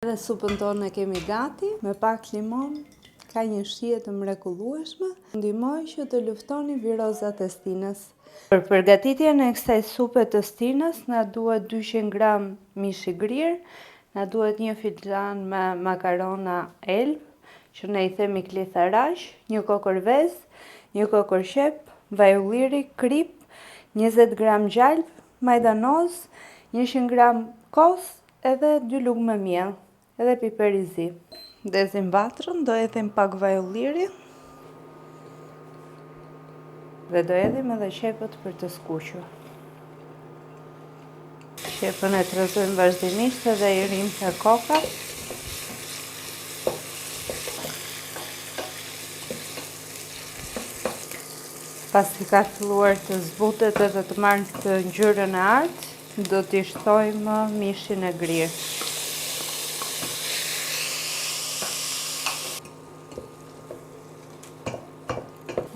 Atëherë supën tonë e kemi gati, me pak limon, ka një shije të mrekullueshme. Ndihmoj që të luftoni virozat e stinës. Për përgatitjen e kësaj supe të stinës, na duhet 200 gram mish i grirë, na duhet 1 filxhan me makarona elb, që ne i themi klitharash, 1 kokër vezë, 1 kokër qep, vaj ulliri, krip, 20 gram gjalp, majdanoz, 100 gram kos, edhe 2 lugë me miell, edhe piper i zi. Ndezim vatrën, do hedhim pak vaj ulliri dhe do hedhim edhe qepët për të skuqur. Qepën e tërëzojmë vazhdimisht edhe i rrim të koka. Pasi ka filluar të zbutet edhe të marrë këtë ngjyrën e artë, do t'i shtojmë mishin e grirë.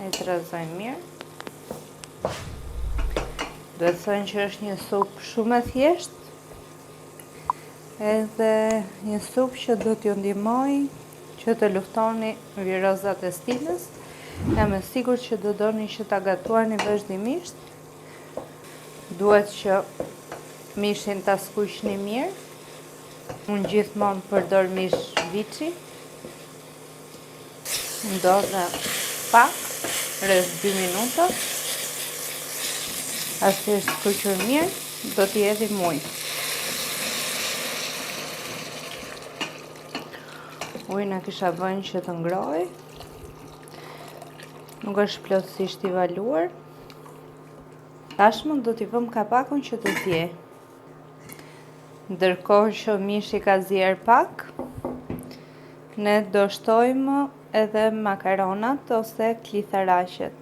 E tërëzojmë mirë. Duhet të thënë që është një supë shumë e thjeshtë, edhe një supë që do t'ju ndihmoj që të luftoni virozat e stinës. Jam e sigurt që do doni që ta gatuani vazhdimisht. Duhet që mishin ta skuqni mirë. Unë gjithmonë përdor mish viçi. Ndodhe pak, rreth 2 minuta. Ashtu është skuqur mirë, do t'i hedhim ujë. Ujin e kisha vënë që të ngrohej. Nuk është plotësisht i valuar. Tashmë do t'i vëmë kapakun që të ziejë. Ndërkohë që mishi ka zier pak, ne do shtojmë edhe makaronat ose klitharaqet.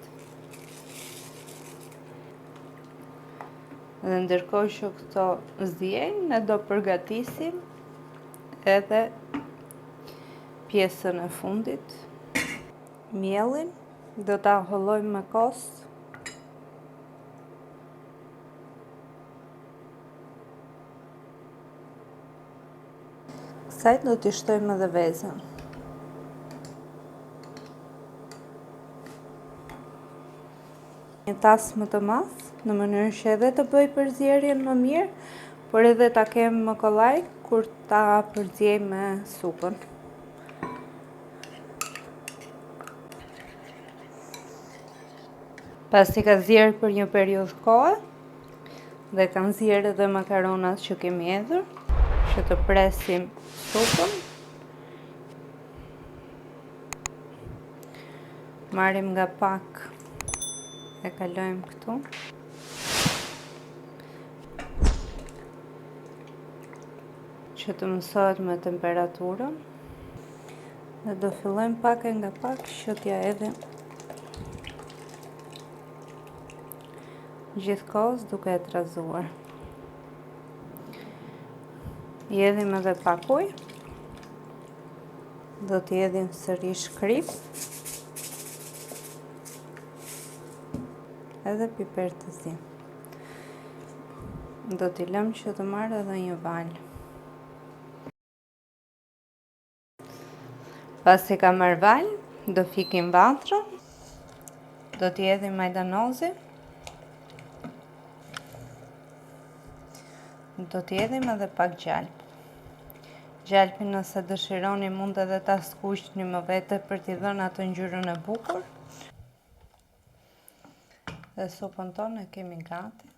Dhe ndërkohë që këto ziejnë, ne do përgatisim edhe pjesën e fundit. Miellin do ta hollojmë me kos. Kësaj do t'i shtojmë edhe vezën. Një tas më të madh, në mënyrë që edhe të bëj përzierjen më mirë, por edhe ta kem më kollaj kur ta përziej me supën. Pasi ka zier për një periudhë kohe dhe kanë zier edhe makaronat që kemi hedhur, që të presim supën. Marrim nga pak e kalojmë këtu. Që të mësohet me temperaturën. Dhe do fillojmë pak e nga pak që t'ja hedhim gjithkohës duke e trazuar. I hedhim edhe pak ujë. Do t'i hedhim sërish krip. Edhe piper të zi. Do t'i lëmë që të marrë edhe një val. Pasi ka marrë val, do fikim vatrën. Do t'i hedhim majdanozin. Do t'i hedhim edhe pak gjalp. Gjalpin nëse dëshironi mund edhe ta skuqni më vete për t'i dhënë atë ngjyrën e bukur. Dhe supën tonë e kemi gati.